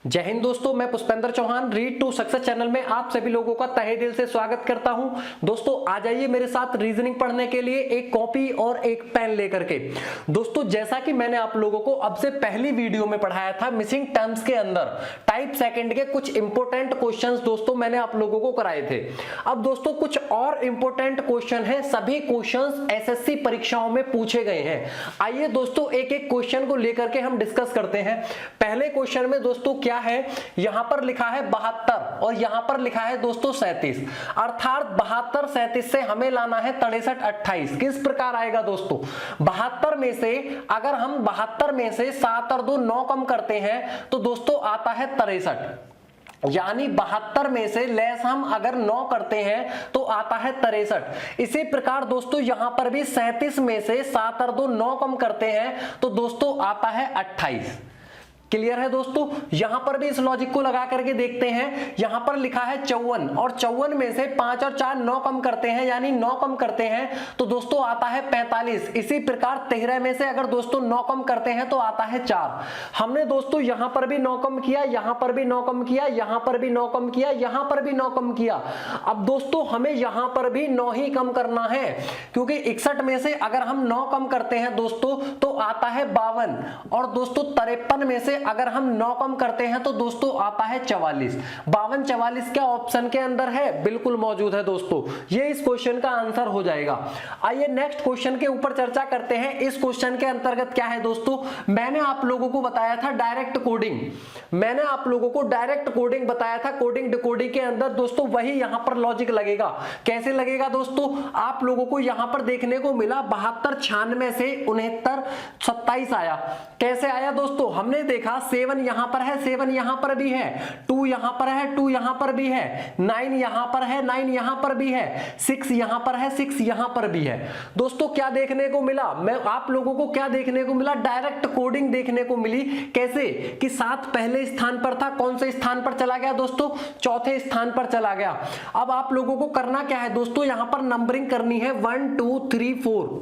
जय हिंद दोस्तों, मैं Pushpendra Chauhan read to success channel में आप सभी लोगों का तहे दिल से स्वागत करता हूं। दोस्तों आ जाइए मेरे साथ रीजनिंग पढ़ने के लिए एक कॉपी और एक पेन लेकर के। दोस्तों जैसा कि मैंने आप लोगों को अब से पहली वीडियो में पढ़ाया था, मिसिंग टर्म्स के अंदर टाइप सेकंड के कुछ इंपोर्टेंट क्वेश्चंस दोस्तों मैंने आप लोगों को कराए थे। अब दोस्तों कुछ और इंपोर्टेंट क्वेश्चन है, सभी क्वेश्चंस एसएससी परीक्षाओं में पूछे गए हैं। आइए दोस्तों एक एक क्वेश्चन को लेकर के हम डिस्कस करते हैं। पहले क्वेश्चन में दोस्तों क्या है, यहां पर लिखा है 72 और यहां पर लिखा है दोस्तों 37, अर्थात 72 37 से हमें लाना है 63 28। किस प्रकार आएगा दोस्तों, 72 में से अगर हम 72 में से 7 और 2 9 कम करते हैं तो दोस्तों आता है 63, यानी 72 में से लेस हम अगर 9 करते हैं तो आता है 63। इसी प्रकार दोस्तों यहां पर भी 37 में से 7 और 2 9 कम करते हैं तो दोस्तों आता है 28। क्लियर है दोस्तों, यहां पर भी इस लॉजिक को लगा करके देखते हैं। यहां पर लिखा है 54 और 54 में से 5 और 4 9 कम करते हैं, यानी 9 कम करते हैं तो दोस्तों आता है 45। इसी प्रकार 13 में से अगर दोस्तों 9 कम करते हैं तो आता है 4। हमने दोस्तों यहां पर भी 9 कम किया, यहां पर भी 9 कम किया, यहां पर भी 9 कम किया, यहां पर भी 9 कम किया। अब दोस्तों हमें यहां पर भी 9 ही कम करना है, क्योंकि 61 में से अगर हम 9 कम करते हैं दोस्तों तो आता है 52 और दोस्तों 53 में से अगर हम 9 कम करते हैं तो दोस्तों आता है 44। 52 44 क्या ऑप्शन के अंदर है? बिल्कुल मौजूद है दोस्तों, ये इस क्वेश्चन का आंसर हो जाएगा। आइए नेक्स्ट क्वेश्चन के ऊपर चर्चा करते हैं। इस क्वेश्चन के अंतर्गत क्या है दोस्तों, मैंने आप लोगों को बताया था डायरेक्ट कोडिंग, मैंने आप लोगों को डायरेक्ट कोडिंग बताया था। कोडिंग डिकोडिंग के अंदर दोस्तों वही यहां पर लॉजिक लगेगा। कैसे लगेगा दोस्तों, आप लोगों को यहां पर देखने को मिला 72 96 से 69 27 आया। कैसे आया दोस्तों, हमने देखा 7 यहां पर है, 7 यहां पर भी है, 2 यहां पर है, 2 यहां पर भी है, 9 यहां पर है, 9 यहां पर भी है, 6 यहां पर है, 6 यहां पर भी है। दोस्तों क्या देखने को मिला, मैं आप लोगों को क्या देखने को मिला, डायरेक्ट कोडिंग देखने को मिली। कैसे कि 7 पहले स्थान पर था, कौन से स्थान पर चला गया दोस्तों, चौथे स्थान पर चला गया। अब आप लोगों को करना क्या है दोस्तों, यहां पर नंबरिंग करनी है 1 2 3 4।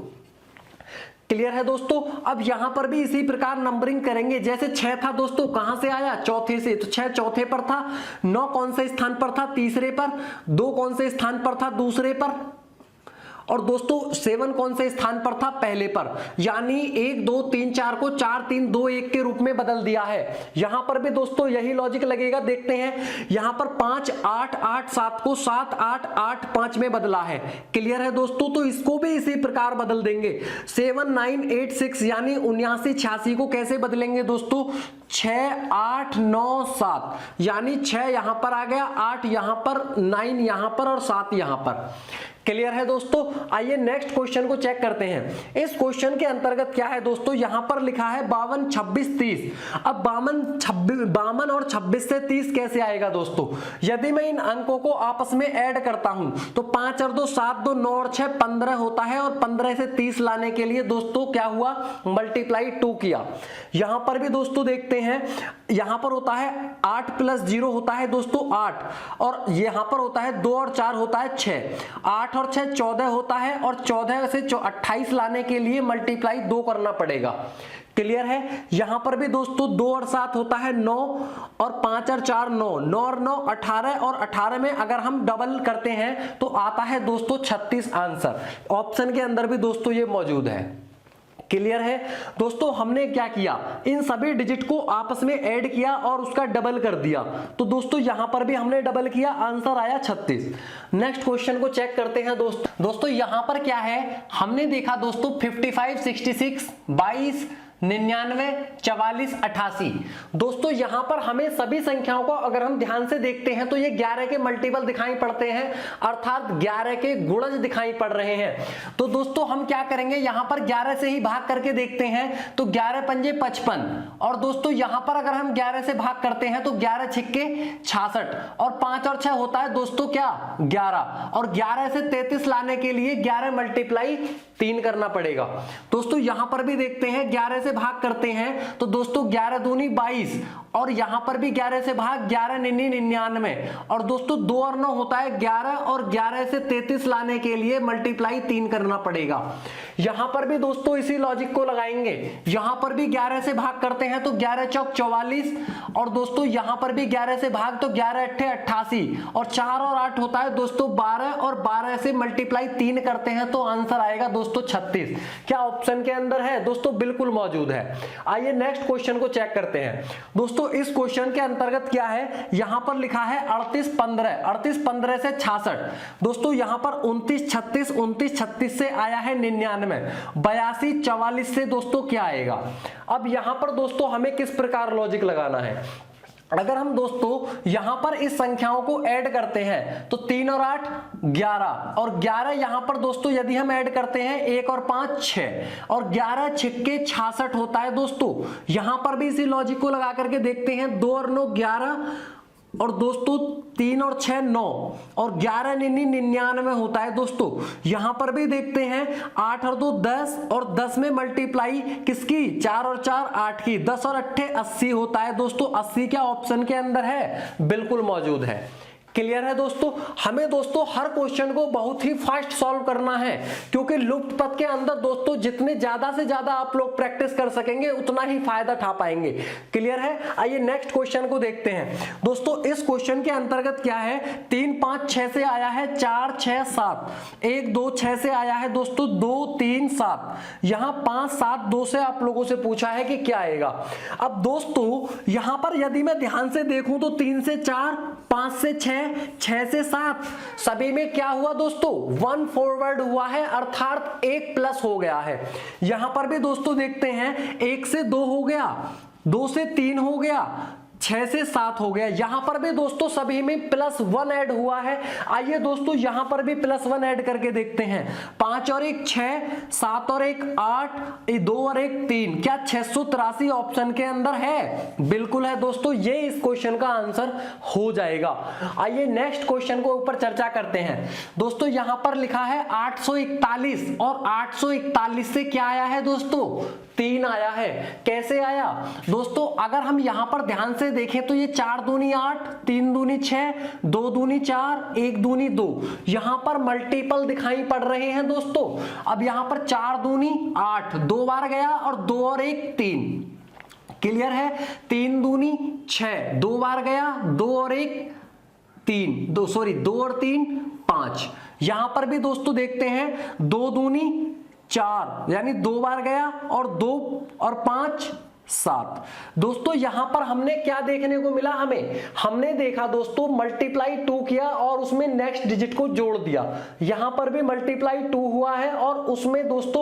क्लियर है दोस्तों, अब यहां पर भी इसी प्रकार नंबरिंग करेंगे। जैसे 6 था दोस्तों, कहां से आया, चौथे से, तो 6 चौथे पर था, 9 कौन से स्थान पर था, तीसरे पर, 2 कौन से स्थान पर था, दूसरे पर, और दोस्तों 7 कौन से स्थान पर था, पहले पर। यानी 1 2 3 4 को 4 3 2 1 के रूप में बदल दिया है। यहां पर भी दोस्तों यही लॉजिक लगेगा। देखते हैं यहां पर 5 8 8 7 को 7 8 8 5 में बदला है। क्लियर है दोस्तों, तो इसको भी इसी प्रकार बदल देंगे। 7 9 8 6 यानी 79 86 को कैसे बदलेंगे दोस्तों, 6 8 9 7, यानी 6 यहां पर आ गया, 8 यहां पर, 9 यहां पर और 7 यहां पर। क्लियर है दोस्तों, आइए नेक्स्ट क्वेश्चन को चेक करते हैं। इस क्वेश्चन के अंतर्गत क्या है दोस्तों, यहां पर लिखा है 52 26 30। अब 52 और 26 से 30 कैसे आएगा दोस्तों, यदि मैं इन अंकों को आपस में ऐड करता हूं तो 5 और 2 7 2 9 और 6 15 होता है, और 15 से 30 लाने के लिए दोस्तों क्या हुआ, मल्टीप्लाई 2 किया। यहां पर भी दोस्तों देखते हैं, यहां पर होता है 8 + 0 होता है दोस्तों 8, और यहां पर होता है 2 और 4 होता है 6, 8 और 6 14 होता है, और 14 से 28 लाने के लिए मल्टीप्लाई 2 करना पड़ेगा। क्लियर है, यहां पर भी दोस्तों 2 और 7 होता है 9, और 5 और 4 9, 9 और 9 18, और 18 में अगर हम डबल करते हैं तो आता है दोस्तों 36 आंसर। ऑप्शन के अंदर भी दोस्तों ये मौजूद है। क्लियर है दोस्तों, हमने क्या किया, इन सभी डिजिट को आपस में ऐड किया और उसका डबल कर दिया। तो दोस्तों यहां पर भी हमने डबल किया, आंसर आया 36। नेक्स्ट क्वेश्चन को चेक करते हैं दोस्तों यहां पर क्या है, हमने देखा दोस्तों 55 66 22 99 44 88। दोस्तों यहां पर हमें सभी संख्याओं को अगर हम ध्यान से देखते हैं तो ये 11 के मल्टीपल दिखाई पड़ते हैं, अर्थात 11 के गुणज दिखाई पड़ रहे हैं। तो दोस्तों हम क्या करेंगे, यहां पर 11 से ही भाग करके देखते हैं तो 11 पंजे 55, और दोस्तों यहां पर अगर हम 11 से भाग करते हैं तो 11 छिक्के 66, और 5 और 6 होता है दोस्तों क्या, 11, और 11 से 33 लाने के लिए 11 मल्टीप्लाई 3 करना पड़ेगा। दोस्तों यहां पर भी देखते हैं 11 से भाग करते हैं तो दोस्तों 11 दूनी 22, और यहां पर भी 11 से भाग 11 निन्नी 99 और दोस्तों 2 और 9 होता है 11 और 11 से 33 लाने के लिए मल्टीप्लाई 3 करना पड़ेगा। यहां पर भी दोस्तों इसी लॉजिक को लगाएंगे, यहां पर भी 11 से भाग करते हैं तो 11 चौक 44 और दोस्तों यहां पर भी 11 से भाग तो 11 अट्ठे 88 और 4 और 8 होता है दोस्तों 12 और 12 से मल्टीप्लाई 3 करते हैं तो आंसर आएगा दोस्तों 36। क्या ऑप्शन के अंदर है दोस्तों? बिल्कुल मौजूद है। आइए नेक्स्ट क्वेश्चन को चेक करते हैं दोस्तों। इस क्वेश्चन के अंतर्गत क्या है, यहां पर लिखा है 38 15 से 66 दोस्तों, यहां पर 29 36 से आया है 99, 82 44 से दोस्तों क्या आएगा। अब यहां पर दोस्तों हमें किस प्रकार लॉजिक लगाना है, अगर हम दोस्तों यहां पर इस संख्याओं को ऐड करते हैं तो 3 और 8 11 और 11 यहां पर दोस्तों यदि हम ऐड करते हैं 1 और 5 6 और 11 छिक्के 66 होता है दोस्तों। यहां पर भी इसी लॉजिक को लगा करके देखते हैं, 2 और 9 11 और दोस्तों 3 और 6 9 और 11 निन्नी 99 होता है दोस्तों। यहां पर भी देखते हैं 8 और 2 10 और 10 में मल्टीप्लाई किसकी, 4 और 4 8 की, 10 और 8 80 होता है दोस्तों। 80 क्या ऑप्शन के अंदर है? बिल्कुल मौजूद है। क्लियर है दोस्तों? हमें दोस्तों हर क्वेश्चन को बहुत ही फास्ट सॉल्व करना है, क्योंकि लुप्त पद के अंदर दोस्तों जितने ज्यादा से ज्यादा आप लोग प्रैक्टिस कर सकेंगे उतना ही फायदा उठा पाएंगे। क्लियर है? आइए नेक्स्ट क्वेश्चन को देखते हैं दोस्तों। इस क्वेश्चन के अंतर्गत क्या है, 3 5 6 से आया है 4 6 7, 1 2 6 से आया है दोस्तों 2 3 7, यहां 5 7 2 से आप लोगों से पूछा है कि क्या आएगा। अब दोस्तों यहां पर यदि मैं ध्यान से देखूं तो 3 से 4 5 से 6 6 से 7 सभी में क्या हुआ दोस्तों, 1 फॉरवर्ड हुआ है, अर्थात 1 प्लस हो गया है। यहां पर भी दोस्तों देखते हैं 1 से 2 हो गया, 2 से 3 हो गया, 6 से 7 हो गया। यहां पर भी दोस्तों सभी में +1 ऐड हुआ है। आइए दोस्तों यहां पर भी +1 ऐड करके देखते हैं, 5 और 1 6, 7 और 1 8, 2 और 1 3, क्या 683 ऑप्शन के अंदर है? बिल्कुल है दोस्तों, ये इस क्वेश्चन का आंसर हो जाएगा। आइए नेक्स्ट क्वेश्चन को ऊपर चर्चा करते हैं दोस्तों। यहां पर लिखा है 841 और 841 से क्या आया है दोस्तों, 3 आया है। कैसे आया दोस्तों, अगर हम यहां पर ध्यान से देखें तो ये 4 दूनी 8, 3 दूनी 6, 2 दूनी 4, 1 दूनी 2, यहां पर मल्टीपल दिखाई पड़ रहे हैं दोस्तों। अब यहां पर 4 दूनी 8 2 बार गया और 2 और 1 3, क्लियर है। 3 दूनी 6 2 बार गया, 2 और 1 3, 2 और 3 5। यहां पर भी दोस्तों देखते हैं 2 दूनी 4 यानी 2 बार गया और 2 और 5 7। दोस्तों यहां पर हमने क्या देखने को मिला, हमने देखा दोस्तों मल्टीप्लाई 2 किया और उसमें नेक्स्ट डिजिट को जोड़ दिया। यहां पर भी मल्टीप्लाई 2 हुआ है और उसमें दोस्तों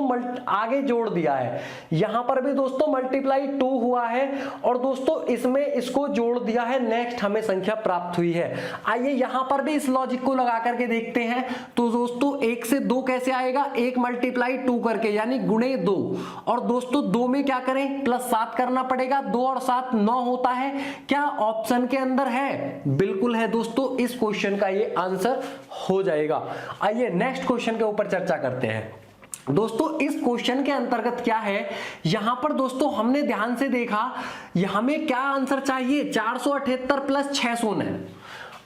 आगे जोड़ दिया है। यहां पर भी दोस्तों मल्टीप्लाई 2 हुआ है और दोस्तों इसमें इसको जोड़ दिया है, नेक्स्ट हमें संख्या प्राप्त हुई है। आइए यहां पर भी इस लॉजिक को लगा करके देखते हैं तो दोस्तों 1 से 2 कैसे आएगा, 1 मल्टीप्लाई 2 करके यानी गुणे 2 और दोस्तों 2 में क्या करें +7 करना पड़ेगा, 2 और 7 9 होता है। क्या ऑप्शन के अंदर है? बिल्कुल है दोस्तों, इस क्वेश्चन का ये आंसर हो जाएगा। आइए नेक्स्ट क्वेश्चन के ऊपर चर्चा करते हैं दोस्तों। इस क्वेश्चन के अंतर्गत क्या है, यहां पर दोस्तों हमने ध्यान से देखा हमें क्या आंसर चाहिए, 478 + 609।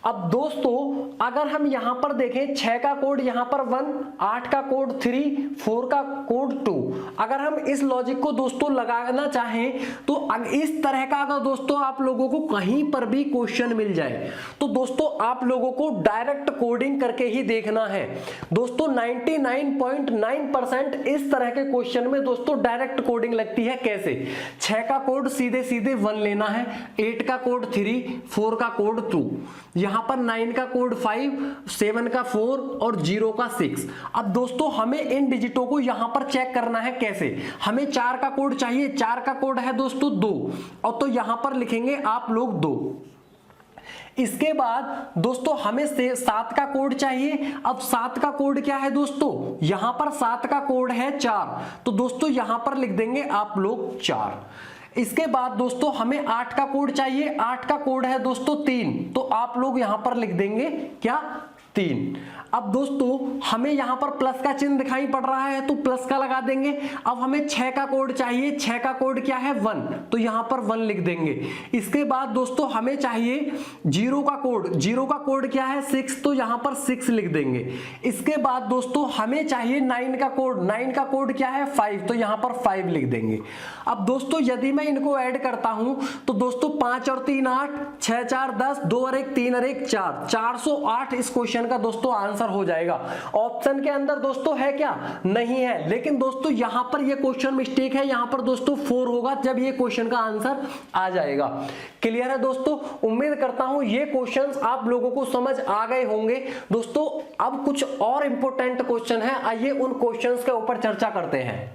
अब दोस्तों अगर हम यहां पर देखें 6 का कोड यहां पर 1, 8 का कोड 3, 4 का कोड 2, अगर हम इस लॉजिक को दोस्तों लगाना चाहें तो इस तरह का अगर दोस्तों आप लोगों को कहीं पर भी क्वेश्चन मिल जाए तो दोस्तों आप लोगों को डायरेक्ट कोडिंग करके ही देखना है दोस्तों। 99.9% इस तरह के क्वेश्चन में दोस्तों डायरेक्ट कोडिंग लगती है। कैसे? 6 का कोड सीधे सीधे 1 लेना है, 8 का कोड 3, 4 का कोड 2, यहां पर 9 का कोड 5, 7 का 4 और 0 का 6। अब दोस्तों हमें इन डिजिटों को यहां पर चेक करना है। कैसे? हमें 4 का कोड चाहिए, 4 का कोड है दोस्तों 2 और तो यहां पर लिखेंगे आप लोग 2। इसके बाद दोस्तों हमें 7 का कोड चाहिए। अब 7 का कोड क्या है दोस्तों, यहां पर 7 का कोड है 4, तो दोस्तों यहां पर लिख देंगे आप लोग 4। इसके बाद दोस्तों हमें 8 का कोड चाहिए, 8 का कोड है दोस्तों 3, तो आप लोग यहां पर लिख देंगे क्या 3। अब दोस्तों हमें यहां पर प्लस का चिन्ह दिखाई पड़ रहा है तो प्लस का लगा देंगे। अब हमें 6 का कोड चाहिए, 6 का कोड क्या है 1, तो यहां पर 1 लिख देंगे। इसके बाद दोस्तों हमें चाहिए 0 का कोड, 0 का कोड क्या है 6, तो यहां पर 6 लिख देंगे। इसके बाद दोस्तों हमें चाहिए 9 का कोड, 9 का कोड क्या है 5, तो यहां पर 5 लिख देंगे। अब दोस्तों यदि मैं इनको ऐड करता हूं तो दोस्तों 5 और 3 8, 6 4 10, 2 और 1 3 और 1 4, 408 इस क्वेश्चन का दोस्तों आंसर हो जाएगा। ऑप्शन के अंदर दोस्तों है क्या, नहीं है, लेकिन दोस्तों यहां पर ये क्वेश्चन मिस्टेक है, यहां पर दोस्तों 4 होगा जब ये क्वेश्चन का आंसर आ जाएगा। क्लियर है दोस्तों? उम्मीद करता हूं ये क्वेश्चंस आप लोगों को समझ आ गए होंगे। दोस्तों अब कुछ और इंपॉर्टेंट क्वेश्चन है, आइए उन क्वेश्चंस के ऊपर चर्चा करते हैं।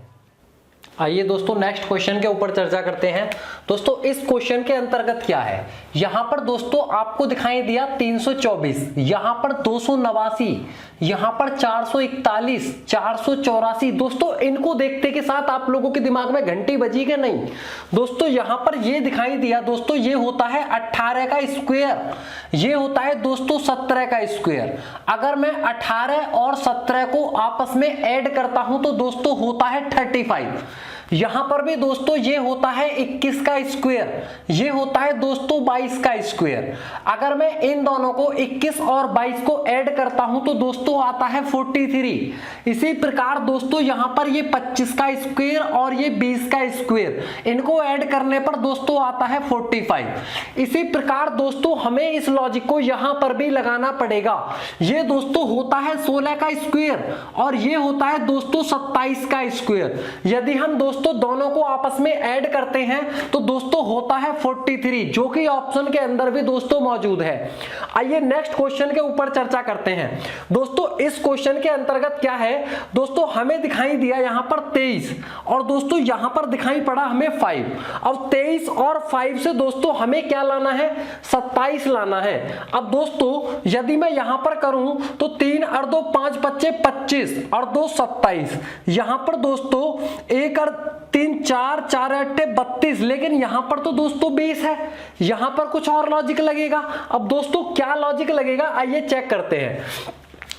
आइए दोस्तों नेक्स्ट क्वेश्चन के ऊपर चर्चा करते हैं। दोस्तों इस क्वेश्चन के अंतर्गत क्या है, यहां पर दोस्तों आपको दिखाई दिया 324, यहां पर 289, यहां पर 441, 484। दोस्तों इनको देखते के साथ आप लोगों के दिमाग में घंटी बजी कि नहीं? दोस्तों यहां पर ये दिखाई दिया, दोस्तों ये होता है 18 का स्क्वायर, ये होता है दोस्तों 17 का स्क्वायर। अगर मैं 18 और 17 को आपस में ऐड करता हूं तो दोस्तों होता है 35। यहां पर भी दोस्तों ये होता है 21 का स्क्वायर, ये होता है दोस्तों 22 का स्क्वायर। अगर मैं इन दोनों को 21 और 22 को ऐड करता हूं तो दोस्तों आता है 43। इसी प्रकार दोस्तों यहां पर ये 25 का स्क्वायर और ये 20 का स्क्वायर, इनको ऐड करने पर दोस्तों आता है 45। इसी प्रकार दोस्तों हमें इस लॉजिक को यहां पर भी लगाना पड़ेगा। ये दोस्तों होता है 16 का स्क्वायर और ये होता है दोस्तों 27 का स्क्वायर। यदि हम दोस्तों दोनों को आपस में ऐड करते हैं तो दोस्तों होता है 43, जो कि ऑप्शन के अंदर भी दोस्तों मौजूद है। आइए नेक्स्ट क्वेश्चन के ऊपर चर्चा करते हैं। दोस्तों इस क्वेश्चन के अंतर्गत क्या है, दोस्तों हमें दिखाई दिया यहां पर 23 और दोस्तों यहां पर दिखाई पड़ा हमें 5। अब 23 और 5 से दोस्तों हमें क्या लाना है, 27 लाना है। अब दोस्तों यदि मैं यहां पर करूं तो 3 और 2 5 बच्चे 25 और 2 27, यहां पर दोस्तों 1 और 3 4, 4 8 32, लेकिन यहां पर तो दोस्तों 20 है, यहां पर कुछ और लॉजिक लगेगा। अब दोस्तों क्या लॉजिक लगेगा आइए चेक करते हैं।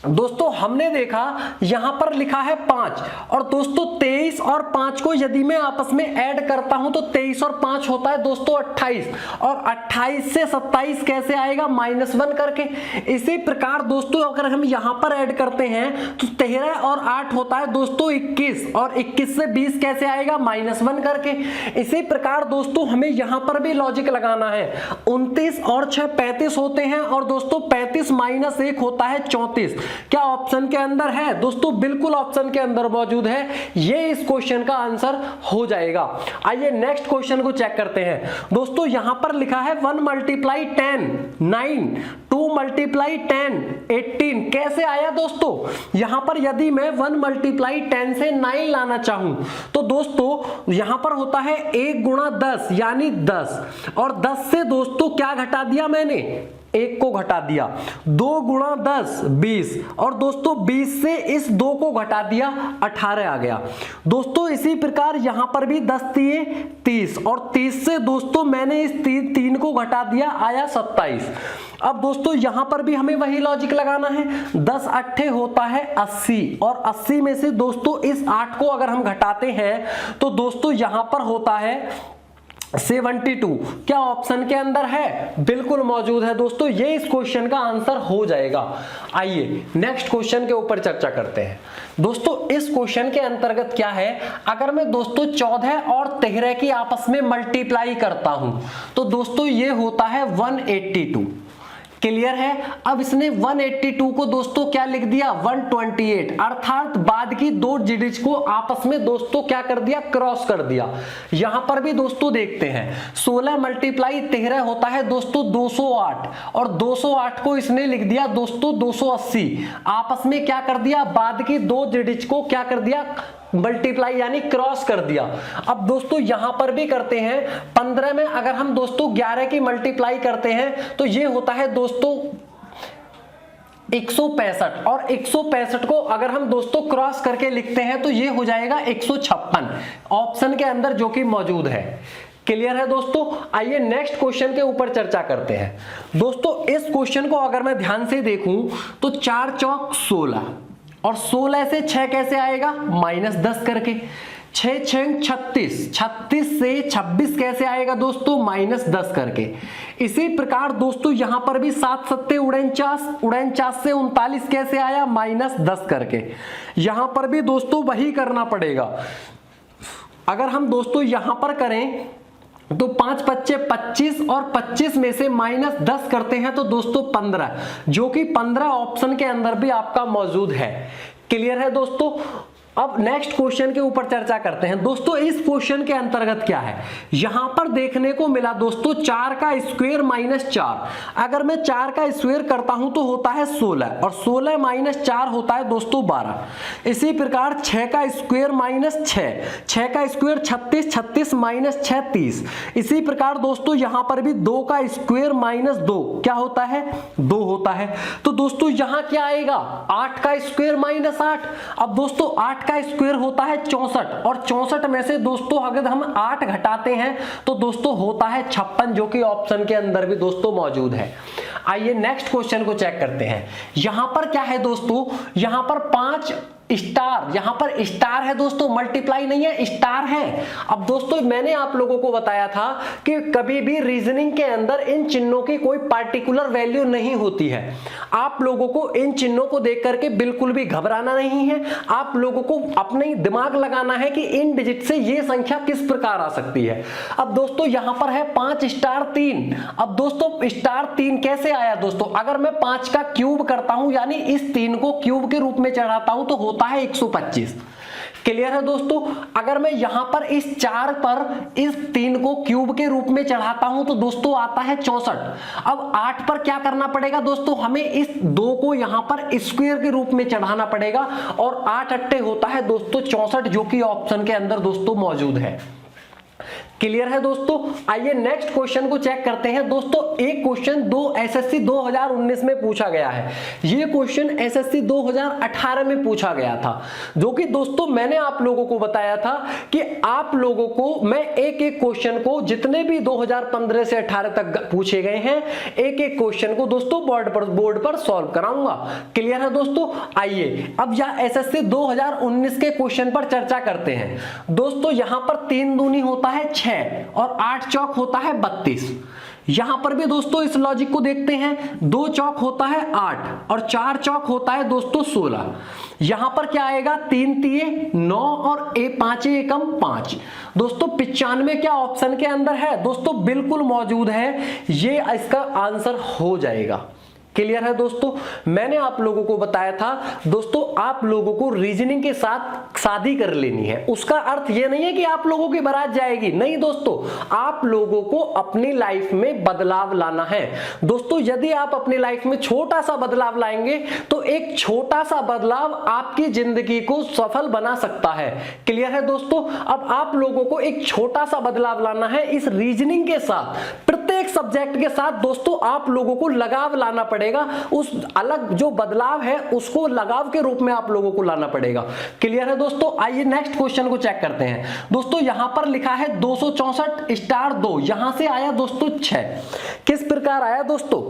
दोस्तों हमने देखा यहां पर लिखा है 5 और दोस्तों 23 और 5 को यदि मैं आपस में ऐड करता हूं तो 23 और 5 होता है दोस्तों 28 और 28 से 27 कैसे आएगा, -1 करके। इसी प्रकार दोस्तों अगर हम यहां पर ऐड करते हैं तो 13 और 8 होता है दोस्तों 21 और 21 से 20 कैसे आएगा, -1 करके। इसी प्रकार दोस्तों हमें यहां पर भी लॉजिक लगाना है। 29 और 6 35 होते हैं और दोस्तों 35 - 1 होता है 34। क्या ऑप्शन के अंदर है दोस्तों? बिल्कुल ऑप्शन के अंदर मौजूद है, ये इस क्वेश्चन का आंसर हो जाएगा। आइए नेक्स्ट क्वेश्चन को चेक करते हैं। दोस्तों यहां पर लिखा है 1 × 10 9, 2 × 10 18। कैसे आया दोस्तों? यहां पर यदि मैं 1 × 10 से 9 लाना चाहूं तो दोस्तों यहां पर होता है 1 × 10 यानी 10 और 10 से दोस्तों क्या घटा दिया मैंने, 1 को घटा दिया। 2 × 10 20 और दोस्तों 20 से इस 2 को घटा दिया 18 आ गया। दोस्तों इसी प्रकार यहां पर भी 10 दिए 30 और 30 से दोस्तों मैंने इस 3 को घटा दिया, आया 27। अब दोस्तों यहां पर भी हमें वही लॉजिक लगाना है। 10 8 होता है 80 और 80 में से दोस्तों इस 8 को अगर हम घटाते हैं तो दोस्तों यहां पर होता है 72। क्या ऑप्शन के अंदर है? बिल्कुल मौजूद है दोस्तों, ये इस क्वेश्चन का आंसर हो जाएगा। आइए नेक्स्ट क्वेश्चन के ऊपर चर्चा करते हैं। दोस्तों इस क्वेश्चन के अंतर्गत क्या है, अगर मैं दोस्तों 14 और 13 की आपस में मल्टीप्लाई करता हूं तो दोस्तों ये होता है 182। क्लियर है? अब इसने 182 को दोस्तों क्या लिख दिया, 128, अर्थात बाद की 2 डिजिट को आपस में दोस्तों क्या कर दिया, क्रॉस कर दिया। यहां पर भी दोस्तों देखते हैं 16 × 13 होता है दोस्तों 208 और 208 को इसने लिख दिया दोस्तों 280, आपस में क्या कर दिया, बाद की 2 डिजिट को क्या कर दिया, मल्टीप्लाई यानी क्रॉस कर दिया। अब दोस्तों यहां पर भी करते हैं 15 में अगर हम दोस्तों 11 की मल्टीप्लाई करते हैं तो ये होता है दोस्तों 165 और 165 को अगर हम दोस्तों क्रॉस करके लिखते हैं तो ये हो जाएगा 156 ऑप्शन के अंदर जो कि मौजूद है। क्लियर है दोस्तों। आइए नेक्स्ट क्वेश्चन के ऊपर चर्चा करते हैं। दोस्तों इस क्वेश्चन को अगर मैं ध्यान से देखूं तो 4 चौक 16 और 16 से 6 कैसे आएगा, -10 करके। 6 6 36, 36 से 26 कैसे आएगा दोस्तों, -10 करके। इसी प्रकार दोस्तों यहां पर भी 7 7 49, 49 से 39 कैसे आया, -10 करके। यहां पर भी दोस्तों वही करना पड़ेगा। अगर हम दोस्तों यहां पर करें तो 5 5 25 और 25 में से -10 करते हैं तो दोस्तों 15, जो कि 15 ऑप्शन के अंदर भी आपका मौजूद है। क्लियर है दोस्तों। अब नेक्स्ट क्वेश्चन के ऊपर चर्चा करते हैं। दोस्तों इस क्वेश्चन के अंतर्गत क्या है, यहां पर देखने को मिला दोस्तों 4 का स्क्वायर -4। अगर मैं 4 का स्क्वायर करता हूं तो होता है 16 और 16 - 4 होता है दोस्तों 12। इसी प्रकार 6 का स्क्वायर -6, 6 का स्क्वायर 36, 36 - 6 30। इसी प्रकार दोस्तों यहां पर भी 2 का स्क्वायर -2 क्या होता है, 2 होता है। तो दोस्तों यहां क्या आएगा, 8 का स्क्वायर -8। अब दोस्तों 8 का स्क्वायर होता है 64 और 64 में से दोस्तों अगर हम 8 घटाते हैं तो दोस्तों होता है 56, जो कि ऑप्शन के अंदर भी दोस्तों मौजूद है। आइए नेक्स्ट क्वेश्चन को चेक करते हैं। यहां पर क्या है दोस्तों, यहां पर 5 स्टार, यहां पर स्टार है दोस्तों, मल्टीप्लाई नहीं है, स्टार है। अब दोस्तों मैंने आप लोगों को बताया था कि कभी भी रीजनिंग के अंदर इन चिन्हों की कोई पार्टिकुलर वैल्यू नहीं होती है। आप लोगों को इन चिन्हों को देख करके बिल्कुल भी घबराना नहीं है। आप लोगों को अपने दिमाग लगाना है कि इन डिजिट से ये संख्या किस प्रकार आ सकती है। अब दोस्तों यहां पर है 5 स्टार 3। अब दोस्तों स्टार 3 कैसे आया दोस्तों, अगर मैं 5 का क्यूब करता हूं यानी इस 3 को क्यूब के रूप में चढ़ाता हूं तो होता है 125। क्लियर है दोस्तों। अगर मैं यहां पर इस 4 पर इस 3 को क्यूब के रूप में चढ़ाता हूं तो दोस्तों आता है 64। अब 8 पर क्या करना पड़ेगा दोस्तों, हमें इस 2 को यहां पर स्क्वायर के रूप में चढ़ाना पड़ेगा और 8 अट्टे होता है दोस्तों 64, जो कि ऑप्शन के अंदर दोस्तों मौजूद है। क्लियर है दोस्तों। आइए नेक्स्ट क्वेश्चन को चेक करते हैं। दोस्तों एक क्वेश्चन एसएससी 2019 में पूछा गया है। ये क्वेश्चन एसएससी 2018 में पूछा गया था, जो कि दोस्तों मैंने आप लोगों को बताया था कि आप लोगों को मैं एक एक क्वेश्चन को, जितने भी 2015 से 18 तक पूछे गए हैं, एक एक क्वेश्चन को दोस्तों बोर्ड पर सॉल्व कराऊंगा। क्लियर है दोस्तों। आइए अब यह एसएससी 2019 के क्वेश्चन पर चर्चा करते हैं। दोस्तों यहां पर 3 दूनी होता है 6 और 8 चौक होता है 32। यहां पर भी दोस्तों इस लॉजिक को देखते हैं, 2 चौक होता है 8 और 4 चौक होता है दोस्तों 16। यहां पर क्या आएगा, 3 तिये 9 और 5 एकम 5। दोस्तों 95 क्या ऑप्शन के अंदर है दोस्तों, बिल्कुल मौजूद है। ये इसका आंसर हो जाएगा। क्लियर है दोस्तों। मैंने आप लोगों को बताया था दोस्तों, आप लोगों को रीजनिंग के साथ शादी कर लेनी है। उसका अर्थ यह नहीं है कि आप लोगों की बारात जाएगी, नहीं दोस्तों, आप लोगों को अपनी लाइफ में बदलाव लाना है। दोस्तों यदि आप अपनी लाइफ में छोटा सा बदलाव लाएंगे तो एक छोटा सा बदलाव आपकी जिंदगी को सफल बना सकता है। क्लियर है दोस्तों। अब आप लोगों को एक छोटा सा बदलाव लाना है इस रीजनिंग के साथ, प्रत्येक सब्जेक्ट के साथ दोस्तों आप लोगों को लगाव लाना पड़ेगा। उस अलग जो बदलाव है उसको लगाव के रूप में आप लोगों को लाना पड़ेगा। क्लियर है दोस्तों। आइए नेक्स्ट क्वेश्चन को चेक करते हैं। दोस्तों यहां पर लिखा है 264 स्टार 2, यहां से आया दोस्तों 6। किस प्रकार आया दोस्तों,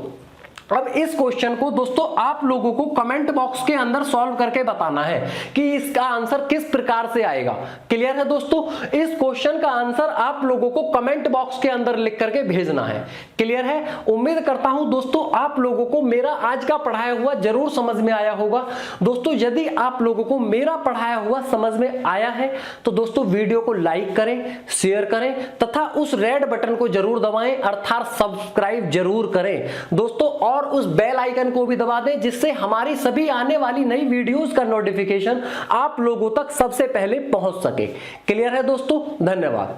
अब इस क्वेश्चन को दोस्तों आप लोगों को कमेंट बॉक्स के अंदर सॉल्व करके बताना है कि इसका आंसर किस प्रकार से आएगा। क्लियर है दोस्तों। इस क्वेश्चन का आंसर आप लोगों को कमेंट बॉक्स के अंदर लिख करके भेजना है। क्लियर है। उम्मीद करता हूं दोस्तों आप लोगों को मेरा आज का पढ़ाया हुआ जरूर समझ में आया होगा। दोस्तों यदि आप लोगों को मेरा पढ़ाया हुआ समझ में आया है तो दोस्तों वीडियो को लाइक करें, शेयर करें तथा उस रेड बटन को जरूर दबाएं, अर्थात सब्सक्राइब जरूर करें दोस्तों, और उस बेल आइकन को भी दबा दें, जिससे हमारी सभी आने वाली नई वीडियोस का नोटिफिकेशन आप लोगों तक सबसे पहले पहुंच सके। क्लियर है दोस्तों। धन्यवाद।